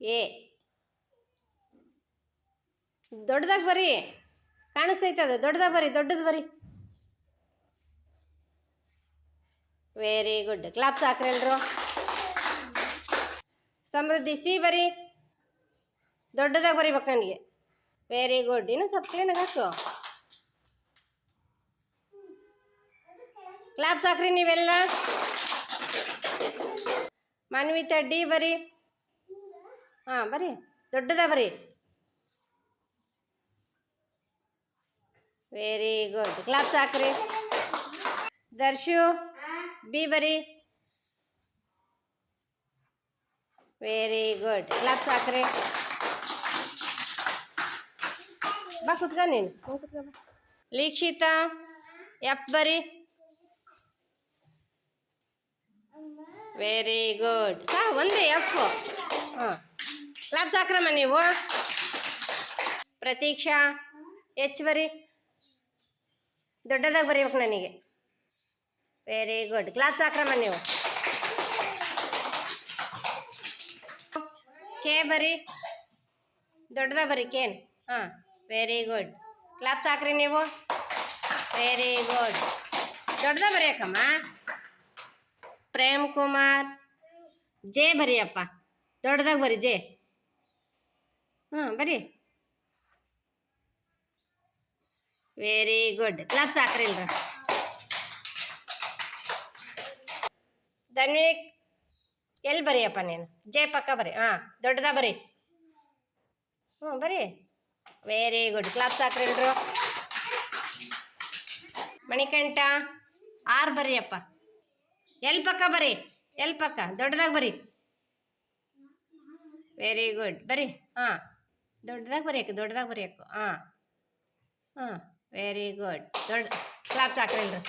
A ದೊಡ್ಡದಾಗಿ ಬರಿ, ಕಾಣಿಸ್ತೈತೆ ಅದು. ದೊಡ್ಡದಾಗಿ ಬರಿ, ದೊಡ್ಡದು ಬರಿ. Very good. ಕ್ಲಾಪ್ಸ್ ಹಾಕ್ರಿ ಎಲ್ರು. ಸಮೃದ್ಧಿ ಸಿ ಬರಿ, ದೊಡ್ಡದಾಗಿ ಬರಿಬೇಕು ನನಗೆ. Very good. ಇನ್ನು ಸ್ವಲ್ಪ ಕ್ಲೀನಾಗಿ ಹಾಕು. ಕ್ಲಾಪ್ಸ್ ಹಾಕ್ರಿ ನೀವೆಲ್ಲ. ಮಾನ್ವಿತಾ ಡಿ ಬರಿ. ಹಾಂ ಬರಿ, ದೊಡ್ಡದ ಬರಿ. Very good. ಕ್ಲಾಪ್ಸ್ ಹಾಕ್ರಿ. ದರ್ಶು ಬಿ ಬರಿ. Very good. ಕ್ಲಾಪ್ಸ್ ಹಾಕ್ರಿ. ಬಾ ಕುತ್ಕ ನೀನು. ಕುತ್ಕ ಬಾ. ಲೀಕ್ಷಿತಾ ಎಫ್ ಬರಿ. Very good. ಒಂದೇ ಎಫ್. ಹಾಂ ಕ್ಲಾಪ್ಸ್ ಹಾಕ್ರಮ್ಮ ನೀವು. ಪ್ರತೀಕ್ಷಾ ಎಚ್ ಬರಿ, ದೊಡ್ಡದಾಗಿ ಬರೀಬೇಕು ನನಗೆ. Very good. ಕ್ಲಾಪ್ಸ್ ಹಾಕ್ರಮ್ಮ ನೀವು. ಕೆ ಬರಿ, ದೊಡ್ಡದಾಗಿ ಬರಿ. ಕೇನ್. ಹಾಂ ವೆರಿ ಗುಡ್. ಕ್ಲಾಪ್ಸ್ ಹಾಕ್ರಿ ನೀವು. Very good. ದೊಡ್ಡದಾಗಿ ಬರೆಯಕ್ಕಮ್ಮ. ಪ್ರೇಮ್ ಕುಮಾರ್ ಜೆ ಬರಿಯಪ್ಪ, ದೊಡ್ಡದಾಗಿ ಬರಿ. ಜೆ. ಹಾಂ ಬರಿ. Very good. ಕ್ಲಾಪ್ಸ್ ಹಾಕ್ರಿ ಇಲ್ರ. ಧನ್ವಿಕ್ ಎಲ್ಲಿ ಬರಿಯಪ್ಪ ನೀನು. ಜೆ ಪಕ್ಕ ಬರಿ. ಹಾಂ ದೊಡ್ಡದ ಬರಿ. ಹ್ಞೂ ಬರಿ. Very good. ಕ್ಲಾಪ್ಸ್ ಹಾಕ್ರಿ ಇಲ್ರು. ಮಣಿಕಂಠ ಆರ್ ಬರಿಯಪ್ಪ. ಎಲ್ ಪಕ್ಕ ಬರಿ. ಎಲ್ ಪಕ್ಕ ದೊಡ್ಡದಾಗಿ ಬರಿ. Very good. ಬರಿ. ಹಾಂ ದೊಡ್ಡದಾಗಿ ಬರೆಯಕ್ಕೆ, ದೊಡ್ಡದಾಗಿ ಬರೆಯಕ್ಕೆ. ಹಾಂ ಹಾಂ ವೆರಿ ಗುಡ್. ದೊಡ್ಡ ಕ್ಲಾಪ್ಸ್ ಹಾಕ್ರಿ ಇಲ್ರಿ.